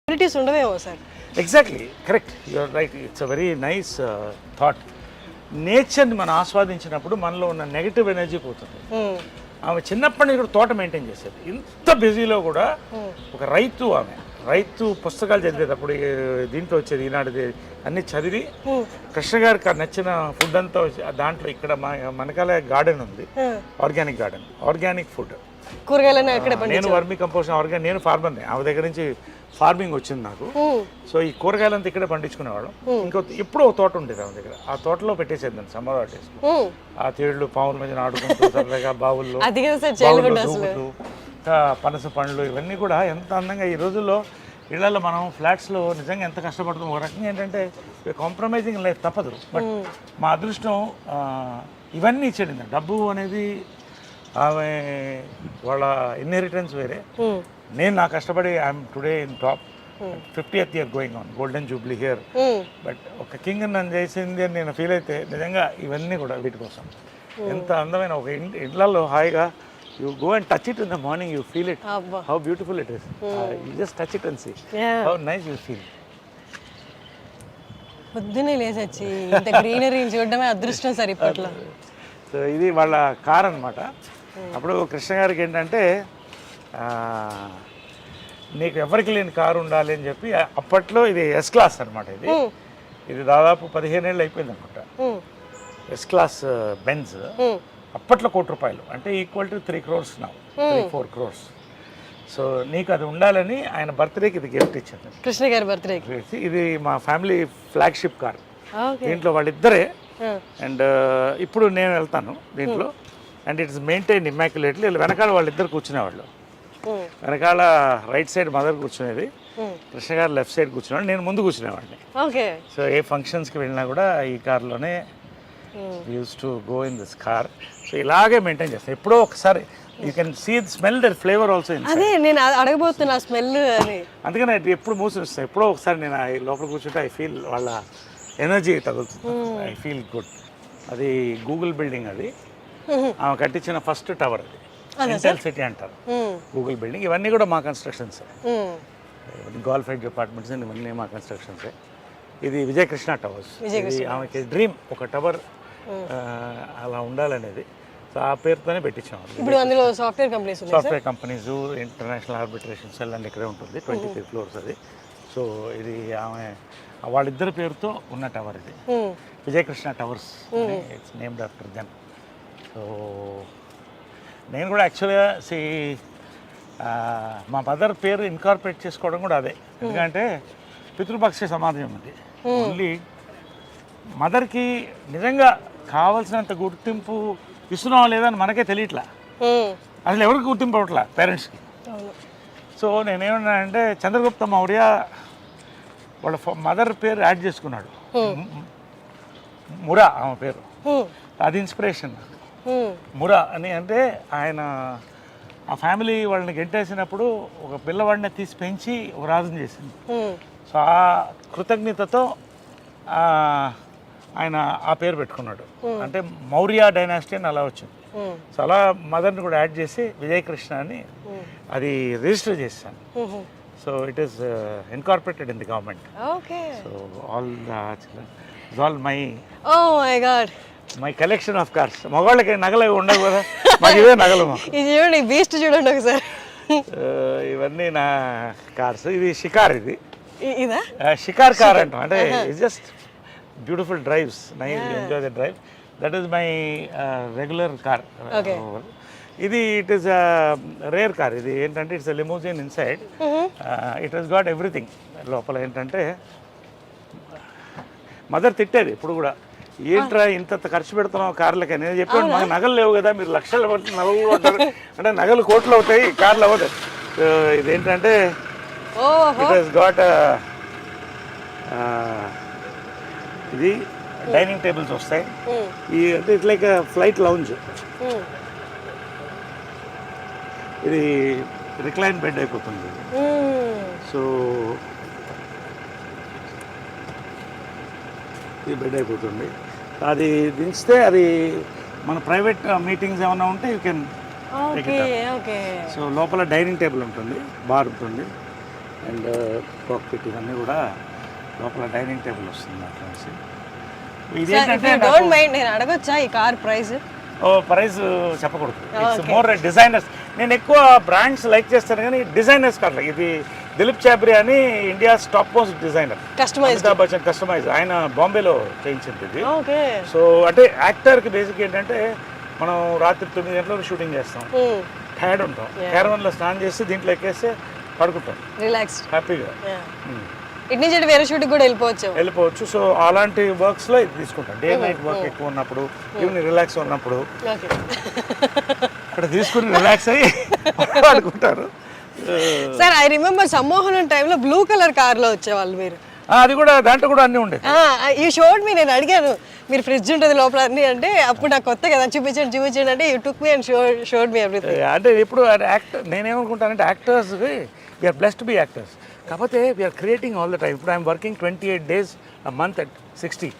Qualities ఉండవేమో sir. Exactly correct, you're right. It's a very nice thought. నేచర్ని మనం ఆస్వాదించినప్పుడు మనలో ఉన్న నెగిటివ్ ఎనర్జీ పోతుంది. ఆమె చిన్నప్పటి నుంచి కూడా తోట మెయింటైన్ చేసేది. ఇంత బిజీలో కూడా ఒక రైతు, ఆమె రైతు పుస్తకాలు చదివేటప్పుడు దీంట్లో వచ్చేది ఈనాడు అన్ని చదివి కృష్ణ గారికి నచ్చిన ఫుడ్ అంతా దాంట్లో ఇక్కడ మనకాల గార్డెన్ ఉంది, ఆర్గానిక్ గార్డెన్, ఆర్గానిక్ ఫుడ్, కూరగాయలను ఎక్కడ నేను వర్మి కంపోస్ట్ ఆర్గానిక్, నేను ఫార్మర్ని, ఆమె దగ్గర నుంచి ఫార్మింగ్ వచ్చింది నాకు. సో ఈ కూరగాయలంతా ఇక్కడే పండించుకునేవాళ్ళం. ఇంకో ఎప్పుడో ఒక తోట ఉండేది ఆమె దగ్గర, ఆ తోటలో పెట్టేసేది సమ్మర్ హాలిడేస్. ఆ తేళ్లు పాముల మధ్యన ఆడుకుంటూ సరదాగా బావుల్లో దూకుతూ పనస పండ్లు ఇవన్నీ కూడా ఎంత అందంగా. ఈ రోజుల్లో ఇళ్లలో మనం ఫ్లాట్స్లో నిజంగా ఎంత కష్టపడుతున్నాం. ఒక రకంగా ఏంటంటే కాంప్రమైజింగ్ లైఫ్ తప్పదు. బట్ మా అదృష్టం ఇవన్నీ ఇచ్చేది. డబ్బు అనేది ఆమె వాళ్ళ ఇన్హెరిటెన్స్ వేరే. నేను నా కష్టపడి I'm today in top 50th year going on, golden Jubilee here. But ఒక కింగ్ నన్ను చేసింది అని నేను ఫీల్ అయితే నిజంగా ఇవన్నీ కూడా వీటి కోసం. ఎంత అందమైన ఒక ఇళ్లలో హాయిగా you go and touch it in the morning, you feel it, how beautiful it is. You just touch it and see how nice you feel. పొద్దునే లేచొచ్చి ఇంత గ్రీనరీని చూడడమే అదృష్టం సార్ ఇప్పట్లో. సో ఇది వాళ్ళ కార్ అనమాట. అప్పుడు కృష్ణ గారికి ఏంటంటే నీకు ఎవరికి లేని కారు ఉండాలి అని చెప్పి అప్పట్లో ఇది ఎస్ క్లాస్ అనమాట. ఇది దాదాపు 15 ఏళ్ళు అయిపోయింది అనమాట. ఎస్ క్లాస్ బెంజ్ అప్పట్లో ₹1,00,00,000 అంటే equal to 3 crores now, 3-4 crores. So నీకు అది ఉండాలని ఆయన బర్త్డేకి ఇది గిఫ్ట్ ఇచ్చాను, కృష్ణ గారి బర్త్డేకి. ఇది మా ఫ్యామిలీ ఫ్లాగ్షిప్ కార్. దీంట్లో వాళ్ళిద్దరే. అండ్ ఇప్పుడు నేను వెళ్తాను దీంట్లో. And it's maintain immaculately. వెనకాల వాళ్ళిద్దరు కూర్చునేవాళ్ళు. వెనకాల రైట్ సైడ్ మదర్ కూర్చునేది, కృష్ణ గారు లెఫ్ట్ సైడ్ కూర్చునేవాడు, నేను ముందు కూర్చునేవాడిని. సో ఏ ఫంక్షన్స్కి వెళ్ళినా కూడా ఈ కార్లోనే use to go in this car. So ఇలాగే మెయింటైన్ చేస్తాను. ఎప్పుడో ఒకసారి you can see the smell, their flavour also. అదే నేను అడగబోతున్నా స్మెల్ అని. అందుకని ఎప్పుడు మూసిస్తాను. ఎప్పుడో ఒకసారి నేను లోపల కూర్చుంటే ఐ ఫీల్ వాళ్ళ ఎనర్జీ తగులుతుంది. I feel good. అది గూగుల్ బిల్డింగ్, అది ఆమె కట్టించిన ఫస్ట్ టవర్. అది సెంట్రల్ సిటీ అంటారు గూగుల్ బిల్డింగ్. ఇవన్నీ కూడా మా కన్స్ట్రక్షన్స్. గోల్ఫ్ ఎడ్జ్ అపార్ట్మెంట్స్ ఇవన్నీ మా కన్స్ట్రక్షన్సే. ఇది విజయకృష్ణ టవర్స్. ఇది ఆమెకి డ్రీమ్, ఒక టవర్ అలా ఉండాలనేది. సో ఆ పేరుతోనే పెట్టించాం. ఇప్పుడు అందులో software companies, international arbitration cell అని ఇక్కడే ఉంటుంది. 23 floors అది. సో ఇది ఆమె వాళ్ళిద్దరి పేరుతో ఉన్న టవర్. ఇది Vijayakrishna towers, it's named after them. So నేను కూడా యాక్చువల్గా మా మదర్ పేరు ఇన్కార్పొరేట్ చేసుకోవడం కూడా అదే. ఎందుకంటే పితృపక్ష సమాజం అది. ఓన్లీ మదర్కి నిజంగా కావాల్సినంత గుర్తింపు ఇస్తున్నావా లేదని మనకే తెలియట్లా. అసలు ఎవరికి గుర్తింపు అవ్వట్లా పేరెంట్స్కి. సో నేనేమన్నానంటే చంద్రగుప్త మౌర్య వాళ్ళ మదర్ పేరు యాడ్ చేసుకున్నాడు, మురా ఆమె పేరు. అది ఇన్స్పిరేషన్ మురా అని. అంటే ఆయన ఆ ఫ్యామిలీ వాళ్ళని గెంటేసినప్పుడు ఒక పిల్లవాడిని తీసి పెంచి ఒక రాజుని చేసింది. సో ఆ కృతజ్ఞతతో ఆయన ఆ పేరు పెట్టుకున్నాడు. అంటే మౌర్య డైనాసిటీ అని అలా వచ్చింది. సో అలా మదర్ని కూడా యాడ్ చేసి విజయకృష్ణ అని అది రిజిస్టర్ చేశాను. So it is incorporated in the government. So all my collection of cars. మగవాళ్ళకి నగలు ఉండవు కదా, మాకు ఇవే నగలు. చూడండి బీస్ట్, చూడండి ఒకసారి. ఇవన్నీ నా కార్స్. ఇది షికార్, ఇది షికార్ కార్ అంటాం. అంటే it's just beautiful drives, nice, enjoy the drive. That is my regular car. ఇది ఇట్ ఈస్ రేర్ కార్. ఇది ఏంటంటే it's limousine inside. It has got everything. లోపల ఏంటంటే మదర్ తిట్టేది ఇప్పుడు కూడా, ఏంట్రా ఇంత ఖర్చు పెడుతున్నావు కార్లకి. నేను చెప్పాను మాకు నగలు లేవు కదా, మీరు లక్షలు పట్టి నగలు కొంటారు అంటే నగలు కోట్లు అవుతాయి, కార్లు అవ్వదు. ఇదేంటంటే ఇట్ హస్ గాట్ ఇది డైనింగ్ టేబుల్స్ వస్తాయి. ఈ అంటే ఇట్స్ లైక్ ఫ్లైట్ లౌంజ్. ఇది రిక్లైన్ బెడ్ అయిపోతుంది. సో ఇది బెడ్ అయిపోతుంది. అది దించితే అది మన ప్రైవేట్ మీటింగ్స్ ఏమైనా ఉంటే యూ కెన్. సో లోపల డైనింగ్ టేబుల్ ఉంటుంది, బార్ ఉంటుంది. అండ్ కాక్పిట్ ఇవన్నీ కూడా లోపల డైనింగ్ టేబుల్ వస్తుంది అట్లా ఇదేంటంటే డోంట్ మైండ్, నేను అడగొచ్చా ఈ కార్ ప్రైస్? ప్రైస్ చెప్పకూడదు. It's more designers. నేను ఎక్కువ బ్రాండ్స్ లైక్ చేస్తాను కానీ డిజైనర్స్ కాదు. ఇది దిలీప్ చాబ్రి అని India's top most designer, Amitabh Bachchan customise, ఆయన బాంబేలో చేయించింది ఇది. సో అంటే యాక్టర్కి బేసిక్ ఏంటంటే మనం రాత్రి 9 గంటలకు షూటింగ్ చేస్తాం, టైర్డ్ ఉంటాం, క్యారవన్లో స్నానం చేసి దీంట్లో ఎక్కేస్తే పడుకుంటాం రిలాక్స్ హ్యాపీగా. ఇటు నుంచి వేరే షూటింగ్ కూడా వెళ్ళిపోవచ్చు. సో అలాంటి వర్క్స్లో ఇది తీసుకుంటాం. డే నైట్ వర్క్ ఎక్కువ ఉన్నప్పుడు, ఈవినింగ్ రిలాక్స్ ఉన్నప్పుడు ఇక్కడ తీసుకుని రిలాక్స్ అయ్యి పడుకుంటారు. సార్ ఐ రిమెంబర్ సమ్మోహనం టైంలో బ్లూ కలర్ కార్లో వచ్చేవాళ్ళు మీరు. అది కూడా దాంట్లో కూడా అన్నీ ఉండేది. ఈ షోడ్ మీ నేను అడిగాను మీరు ఫ్రిడ్జ్ ఉంటుంది లోపల అన్ని అంటే, అప్పుడు నాకు కొత్త కదా చూపించండి అంటే you took me and showed me everything. అంటే ఇప్పుడు యాక్టర్ నేనేమనుకుంటానంటే actors we're blessed to be actors, కాకపోతే we're creating all the time. ఇప్పుడు I'm working 28 days a month at 60.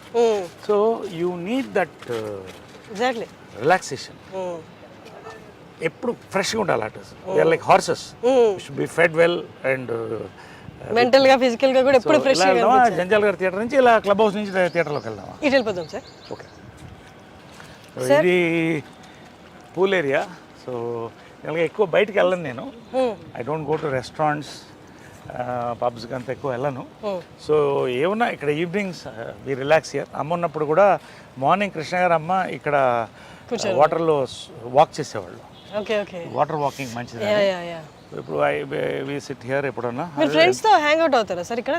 So you need that exactly relaxation. ఎప్పుడు ఫ్రెష్గా ఉండాలి artist. We're like horses, should be fed well and mental గా physical గా కూడా ఎప్పుడు fresh గా వెళ్దామా. జంజాల్ గారి థియేటర్ నుంచి ఇలా క్లబ్ హౌస్ నుంచి థియేటర్లోకి వెళ్దామా? ఇటు వెళ్ళిపోతాం సార్. ఓకే. ఇది పూల్ ఏరియా. సో ఇలాగ ఎక్కువ బయటికి వెళ్ళను నేను. I don't go to restaurants, పబ్స్కి అంత ఎక్కువ వెళ్ళను. సో ఏమన్నా ఇక్కడ ఈవినింగ్స్ వి రిలాక్స్ హియర్. అమ్మ ఉన్నప్పుడు కూడా మార్నింగ్ కృష్ణ గారు అమ్మ ఇక్కడ వాటర్లో వాక్ చేసేవాళ్ళు. వాటర్ వాకింగ్ మంచిది. ఇప్పుడు వి సిట్ హియర్. ఎప్పుడన్నా మీరు ఫ్రెండ్స్ తో హ్యాంగ్ అవుట్ అవుతారా సార్ ఇక్కడ?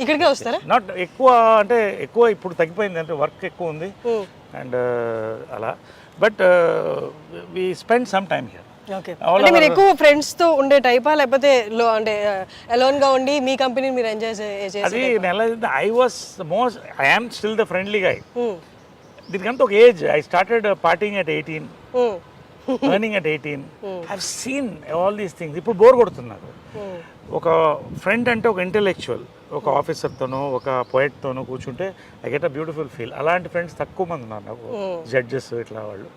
ఇక్కడికే వస్తారా? నాట్ ఎక్కువ, అంటే ఎక్కువ ఇప్పుడు తగ్గిపోయింది, అంటే వర్క్ ఎక్కువ ఉంది అండ్ అలా. But we spend some time here. అంటే మీరు ఎక్కువ ఫ్రెండ్స్ తో ఉండే టైపా, లేకపోతే అంటే అలోన్ గా ఉండి మీ కంపెనీని మీరు ఎంజాయ్ చేసే? అది I was most, I am still the friendly guy. దీనికంటే ఒక age. I started partying at 18, earning at 18. I've seen all these things. ఇప్పుడు బోర్ కొడుతున్నారు. ఒక ఫ్రెండ్ అంటే ఒక ఇంటెలెక్చువల్, ఒక ఆఫీసర్తోనో ఒక పోయెట్తోనో కూర్చుంటే I get a beautiful feel. అలాంటి ఫ్రెండ్స్ తక్కువ మంది ఉన్నారు నాకు. జడ్జెస్ ఇట్లా వాళ్ళు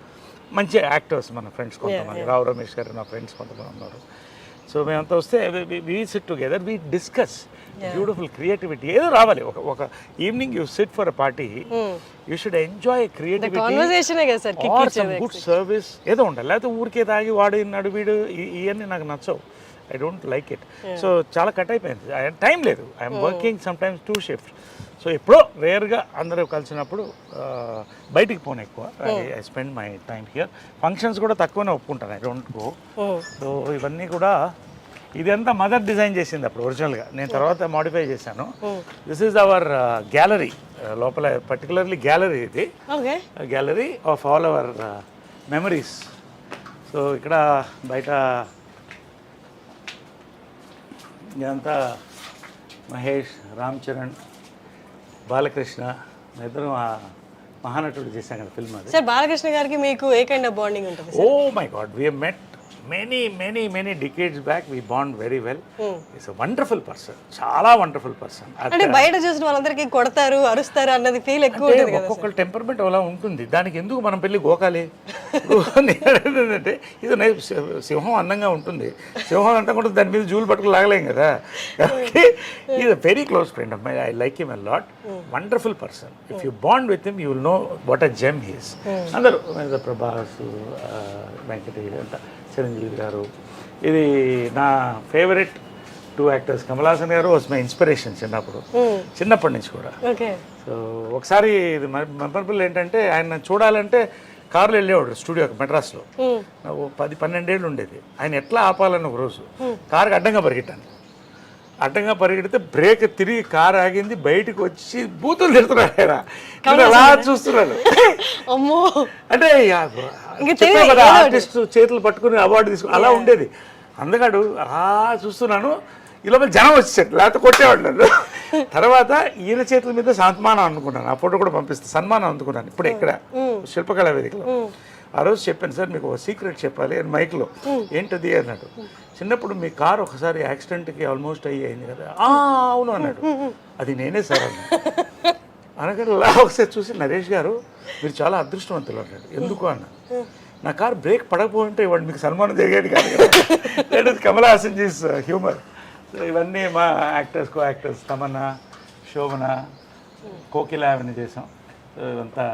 మంచి యాక్టర్స్ మన ఫ్రెండ్స్ కొంతమంది. రావు రమేష్ గారు నా ఫ్రెండ్స్ కొంతమంది ఉన్నారు. సో మేమంతా వస్తే we sit together, we discuss beautiful creativity. ఏదో రావాలి. ఒక evening you sit for a party, you should enjoy creativity or some good service ఏదో ఉండాలి. లేకపోతే ఊరికే తాగి వాడు ఇన్నాడు వీడు ఇవన్నీ నాకు నచ్చవు. I don't like it. So చాలా కట్ అయిపోయింది, టైం లేదు. I'm working some times 2 shifts. So ఎప్పుడో రేర్గా అందరూ కలిసినప్పుడు బయటికి పోను ఎక్కువ. I spend my time here. Functions కూడా తక్కువనే ఒప్పుకుంటాను, ఐ డోంట్ గో. సో ఇవన్నీ కూడా ఇదంతా మదర్ డిజైన్ చేసింది అప్పుడు ఒరిజినల్గా. నేను తర్వాత మాడిఫై చేశాను. This is our gallery. లోపల పర్టికులర్లీ గ్యాలరీ ఇది, gallery of all our memories. So ఇక్కడ బయట ఇదంతా మహేష్, రామ్ చరణ్, బాలకృష్ణ, ఇద్దరు మహానటుడు చేశాం కదా ఫిల్మ్. అది సార్ బాలకృష్ణ గారికి మీకు ఏ కైండ్ ఆఫ్ బాండింగ్ ఉంటుంది? Oh my god, we have met many decades back. We bond very well. He's a wonderful person, చాలా వండర్ఫుల్ పర్సన్. అంటే బయట చూసిన వాళ్ళందరికీ కొడతారు అరుస్తారు అన్నది ఫీల్ ఎక్కువ ఉంటుంది కదా. ఒక్కొక్క టెంపర్మెంట్ అలా ఉంటుంది. దానికి ఎందుకు మనం పెళ్ళి గోకాలి? ఏంటంటే ఇది సింహం అందంగా ఉంటుంది, సింహం అంతా కూడా దాని మీద జూలు పట్టుకు లాగలేం కదా. కాబట్టి is a very close friend of my. I like him a lot. Wonderful person. If you bond with him you will know what a gem he is. అందరూ ప్రభాస్, వెంకటేష్ అంతా, చిరంజీవి గారు. ఇది నా ఫేవరెట్ 2 actors. కమల్ హాసన్ గారు వాజ్ మై ఇన్స్పిరేషన్ చిన్నప్పటి నుంచి కూడా. So ఒకసారి ఇది మెమరబుల్ ఏంటంటే, ఆయన చూడాలంటే కారులో వెళ్ళేవాడు స్టూడియోకి మెడ్రాస్లో. 10-12 ఏళ్ళు ఉండేది. ఆయన ఎట్లా ఆపాలని ఒక రోజు కారుకి అడ్డంగా పరిగెట్టాను. అడ్డంగా పరిగెడితే బ్రేక్ తిరిగి కారు ఆగింది. బయటకు వచ్చి బూతులు తిడుతున్నాడు ఆయన. అలా చూస్తున్నాడు. అంటే ఆర్టిస్ట్ చేతులు పట్టుకుని అవార్డు తీసుకుని అలా ఉండేది. అందుకడు అలా చూస్తున్నాను. ఈ లోపల జనం వచ్చేసాడు, లేకపోతే కొట్టేవాడు నన్ను. తర్వాత ఈయన చేతుల మీద సన్మానం అనుకున్నాను. ఆ ఫోటో కూడా పంపిస్తే సన్మానం అందుకున్నాను ఇప్పుడు ఇక్కడ శిల్పకళా వేదికలో. ఆ రోజు చెప్పాను, సార్ మీకు ఒక సీక్రెట్ చెప్పాలి అని మైక్లో. ఏంటది అన్నాడు. చిన్నప్పుడు మీ కారు ఒకసారి యాక్సిడెంట్కి ఆల్మోస్ట్ అయింది కదా. అవును అన్నాడు. అది నేనే సార్ అన్నాడు. అనగానే అలా ఒకసారి చూసి, నరేష్ గారు మీరు చాలా అదృష్టవంతులు అన్నాడు. ఎందుకు అన్నా. నా కారు బ్రేక్ పడకపోయింటే ఇవాడు మీకు సన్మానం జరిగేది కాదు కదా. Kamal Haasan Gs humour. So ఇవన్నీ మా యాక్టర్స్ కో యాక్టర్స్ తమన్నా, శోభన, కోకిల అవన్నీ చేసాం. సో ఇదంతా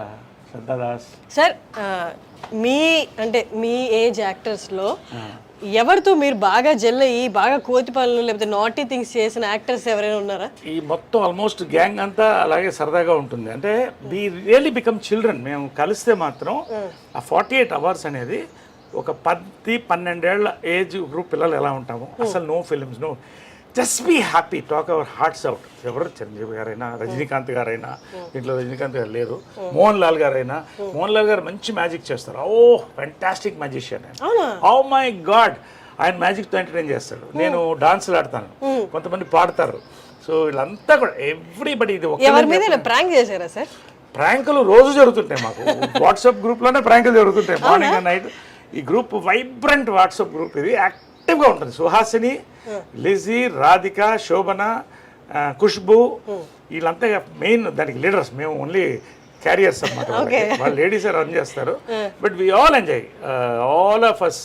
శ్రద్ధాదాస్. సార్ మీ ఏజ్ యాక్టర్స్లో ఎవరితో మీరు బాగా జెల్ అయ్యి బాగా కోతి పనులు లేకపోతే నాటీ థింగ్స్ చేసిన యాక్టర్స్ ఎవరైనా ఉన్నారా? ఈ మొత్తం ఆల్మోస్ట్ గ్యాంగ్ అంతా అలాగే సరదాగా ఉంటుంది. అంటే వి రియల్లీ బికమ్ చిల్డ్రన్. మేము కలిస్తే మాత్రం ఆ 48 అవర్స్ అనేది ఒక 10-12 ఏళ్ల ఏజ్ గ్రూప్ పిల్లలు ఎలా ఉంటాము, అసలు no films, no, just be happy, talk our hearts out. ఎవరు చిరంజీవి గారైనా, రజనీకాంత్ గారైనా, దీంట్లో రజనీకాంత్ గారు లేరు, మోహన్ లాల్ గారైనా, మోహన్ లాల్ గారు మంచి మ్యాజిక్ చేస్తారు. Oh fantastic magician. Oh my god, ఆయన మ్యాజిక్తో ఎంటర్టైన్ చేస్తాడు. నేను డాన్స్లు ఆడతాను, కొంతమంది పాడతారు. సో వీళ్ళంతా కూడా ఎవ్రీబడి. ఇది ఎవరి మీద ప్రాంక్ చేశారా సార్? ప్రాంకులు రోజు జరుగుతుంటాయి మాకు. వాట్సాప్ గ్రూప్లోనే ప్రాంకులు జరుగుతుంటాయి మార్నింగ్ అండ్ నైట్. ఈ గ్రూప్ వైబ్రెంట్ వాట్సాప్ గ్రూప్, ఇది యాక్టివ్గా ఉంటుంది. సుహాసిని, లిజీ, రాధిక, శోభన, ఖుష్బు, వీళ్ళంతా మెయిన్ దానికి లీడర్స్. మేము ఓన్లీ క్యారియర్స్ అన్నమాట. వాళ్ళు లేడీస్ రన్ చేస్తారు. But we all enjoy. All of us,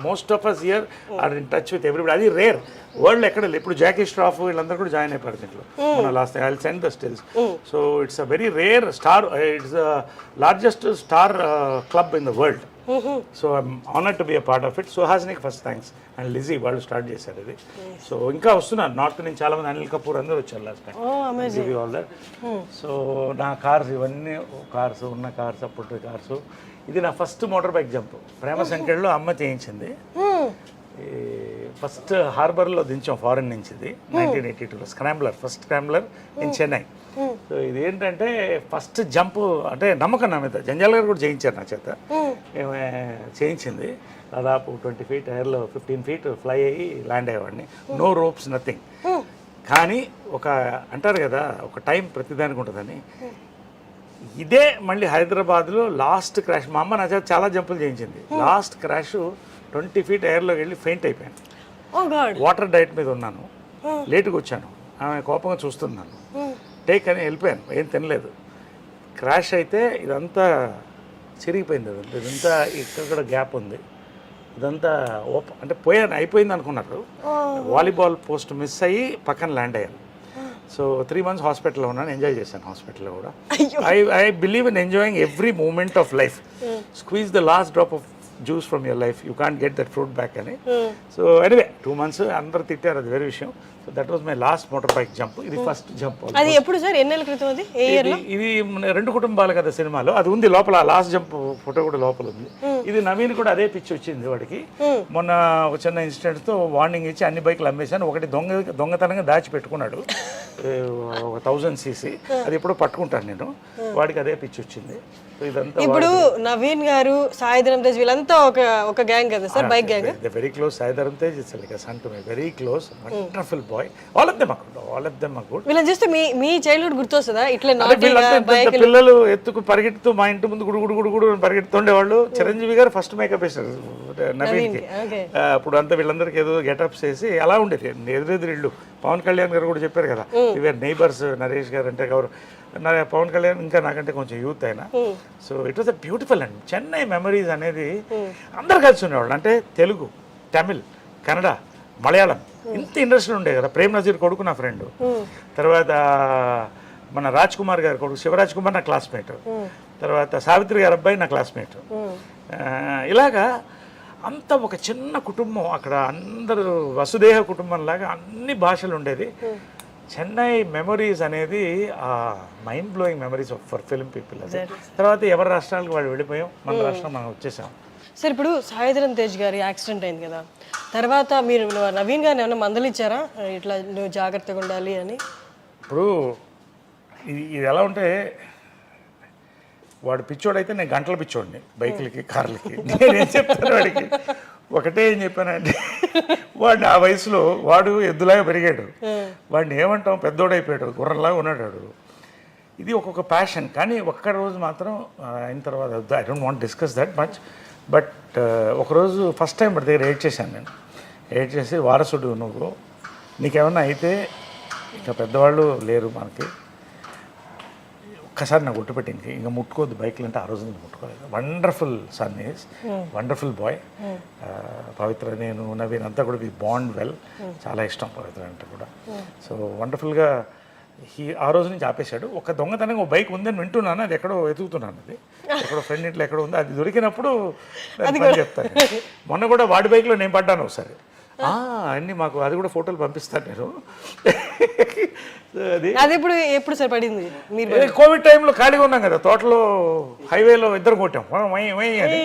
most of us here are in touch with everybody. అది రేర్, వరల్డ్ ఎక్కడ లేదు. ఇప్పుడు జాకీ ష్రాఫ్ వీళ్ళందరూ కూడా జాయిన్ అయిపోయారు దీంట్లో. మన last I will send the stills. So it's a very rare star, it's the largest star club in the world. So I'm honoured to be a part of it. సుహాసినికి first thanks and Lissy, వాళ్ళు start చేశారు ఇది. So ఇంకా వస్తున్నారు north నుంచి చాలా మంది, అనిల్ కపూర్ అందరూ వచ్చారు last time. All that. So నా కార్స్ ఇవన్నీ కార్స్, ఉన్న కార్స్, అప్పుడు కార్స్. ఇది నా ఫస్ట్ మోటార్ బైక్ జంప్ ప్రేమ సంఖ్యలో అమ్మ చేయించింది. ఫస్ట్ హార్బర్లో దించాం ఫారెన్ నుంచి. ఇది 1982లో స్క్రాంబ్లర్, first scrambler in Chennai. So ఇది ఏంటంటే ఫస్ట్ జంప్ అంటే నమ్మకం నా మీద. జంజాల్ గారు కూడా చేయించారు నా చేత. చేయించింది దాదాపు 20 feet ఎయిర్లో 15 feet ఫ్లై అయ్యి ల్యాండ్ అయ్యేవాడిని. No ropes, nothing. కానీ ఒక అంటారు కదా, ఒక టైం ప్రతిదానికి ఉంటుందని. ఇదే మళ్ళీ హైదరాబాద్లో లాస్ట్ క్రాష్, మా అమ్మ నా చేత చాలా జంపులు చేయించింది. లాస్ట్ క్రాష్ 20 feet ఎయిర్లోకి వెళ్ళి ఫెయింట్ అయిపోయాను. వాటర్ డైట్ మీద ఉన్నాను, లేటుగా వచ్చాను, ఆమె కోపంగా చూస్తున్నాను, టేక్ అని వెళ్ళిపోయాను, ఏం తినలేదు. క్రాష్ అయితే ఇదంతా చిరిగిపోయింది. అదంతా ఇదంతా ఇక్కడ కూడా గ్యాప్ ఉంది. ఇదంతా అంటే పోయాను, అయిపోయింది అనుకున్నారు. వాలీబాల్ పోస్ట్ మిస్ అయ్యి పక్కన ల్యాండ్ అయ్యాను. సో 3 months హాస్పిటల్లో ఉన్నాను. ఎంజాయ్ చేశాను హాస్పిటల్లో కూడా. I believe in enjoying every moment of life. Squeeze the last drop of juice from your life, you can't get that fruit back అని. సో ఎనీవే 2 months అందరూ తిట్టారు, అది వేరే విషయం. So that was my last motor bike jump. ఇది first jump. అది ఎప్పుడు sir, ఎన్నేళ్ళ క్రితం? అది ఏ ఇయర్ లో? ఇది 2 కుటుంబాలు కదా సినిమాలో, అది ఉంది లోపల. లాస్ట్ జంప్ ఫోటో కూడా లోపల ఉంది. ఇది నవీన్ కూడా అదే పిచ్చి వచ్చింది వాడికి. మొన్న ఒక చిన్న ఇన్సిడెంట్ తో వార్నింగ్ ఇచ్చి అన్ని బైక్లు అమ్మేశాను. ఒకటి దొంగతనంగా దాచిపెట్టుకున్నాడు, 1000cc. అది ఎప్పుడో పట్టుకుంటాను నేను. వాడికి అదే పిచ్చి వచ్చింది. ఇప్పుడు నవీన్ గారు, సాయిధరం తేజ్ వీళ్ళంతా ఒక గ్యాంగ్ కదా sir, bike gang. Very close. Sai Dharam Tej it's like a son to me, very close, wonderful boy. All of them are good. వీళ్ళని చూస్తే మీ చైల్డ్హుడ్ గుర్తొస్తుందా? ఇట్లా పిల్లలు ఎత్తుకు పరిగెడుతూ మా ఇంటి ముందు గుడు పరిగెడుతుండేవాళ్ళు. చిరంజీవి గారు ఫస్ట్ మేకప్ వేశారు నవీన్కి. అప్పుడు అంతా వీళ్ళందరికీ ఏదో గెటప్స్ వేసి అలా ఉండేది. ఎదురెదురు ఇళ్ళు. పవన్ కళ్యాణ్ గారు కూడా చెప్పారు కదా, ఇవర్ నైబర్స్. నరేష్ గారు అంటే ఎవరు, పవన్ కళ్యాణ్ ఇంకా నాకంటే కొంచెం యూత్ అయినా. So it was a beautiful and Chennai memories అనేది. అందరు కలిసి ఉండేవాళ్ళు. అంటే తెలుగు, తమిళ్, కన్నడ, మలయాళం, ఇంత ఇండస్ట్రీ ఉండే కదా. ప్రేమ్ నజీర్ కొడుకు నా ఫ్రెండ్. తర్వాత మన రాజ్ కుమార్ గారి కొడుకు శివరాజ్ కుమార్ నా క్లాస్మేట్. తర్వాత సావిత్రి గారి అబ్బాయి నా క్లాస్మేట్. ఇలాగా అంత ఒక చిన్న కుటుంబం అక్కడ. అందరూ వసుదేహ కుటుంబం లాగా అన్ని భాషలు ఉండేది. చెన్నై మెమరీస్ అనేది mind blowing memories for film people. తర్వాత ఎవరి రాష్ట్రాలకు వాళ్ళు వెళ్ళిపోయాం, మన రాష్ట్రం మనం వచ్చేసాం. సార్ ఇప్పుడు సాయిధరం తేజ్ గారి యాక్సిడెంట్ అయింది కదా, తర్వాత మీరు నవీన్ గారిని ఏమైనా మందలిచ్చారా, ఇట్లా నువ్వు జాగ్రత్తగా ఉండాలి అని? ఇప్పుడు ఇది ఎలా ఉంటే, వాడు పిచ్చోడైతే నేను గంటల పిచ్చోడిని, బైకులకి కార్లకి. నేనేం చెప్తాను వాడికి, ఒకటే ఏం చెప్పానంటే, వాడిని ఆ వయసులో వాడు ఎద్దులాగా పెరిగాడు. వాడిని ఏమంటాం, పెద్దోడైపోయాడు, గుర్రంలాగా ఉన్నాడు. ఇది ఒక్కొక్క ప్యాషన్. కానీ ఒక్క రోజు మాత్రం అయిన తర్వాత, I don't want discuss that much, but ఒకరోజు ఫస్ట్ టైం వాడి దగ్గర ఎయిట్ చేశాను నేను. ఎయిట్ చేసి, వారసుడు నువ్వు, నీకేమన్నా అయితే ఇంకా పెద్దవాళ్ళు లేరు మనకి, ఒక్కసారి నాకు గుర్తు పెట్టింది ఇంకా ముట్టుకోవద్దు బైక్లు అంటే ఆ రోజు నేను ముట్టుకోలేదు. Wonderful son is wonderful boy. Pavitra, నేను, నవీన్ అంతా కూడా వి బాండ్ వెల్. చాలా ఇష్టం పవిత్ర అంటే కూడా. సో వండర్ఫుల్గా ఆ రోజు నుంచి ఆపేశాడు. ఒక దొంగతనంగా ఒక బైక్ ఉందని వింటున్నాను, అది ఎక్కడో వెతుకుతున్నాను, అది ఎక్కడో ఫ్రెండ్ ఇంట్లో ఎక్కడో ఉంది, అది దొరికినప్పుడు చెప్తాను. మొన్న కూడా వాడి బైక్లో నేను పడ్డాను ఒకసారి. అన్నీ మాకు అది కూడా ఫోటోలు పంపిస్తాను నేను. అది ఎప్పుడు సార్ పడింది? మీరు కోవిడ్ టైంలో ఖాళీగా ఉన్నాం కదా, తోటలో హైవేలో ఇద్దరు కొట్టాం అని.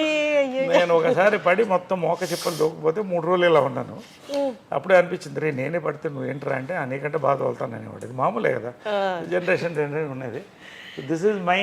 నేను ఒకసారి పడి మొత్తం మోక చిప్పలు దూకపోతే 3 రోజులు ఇలా ఉన్నాను. అప్పుడే అనిపించింది, రే నేనే పడితే నువ్వు ఏంటరా అంటే నీకంటే బాధ వెళ్తాను అనేవాడు. ఇది మామూలే కదా, జనరేషన్ ఉన్నది. This is my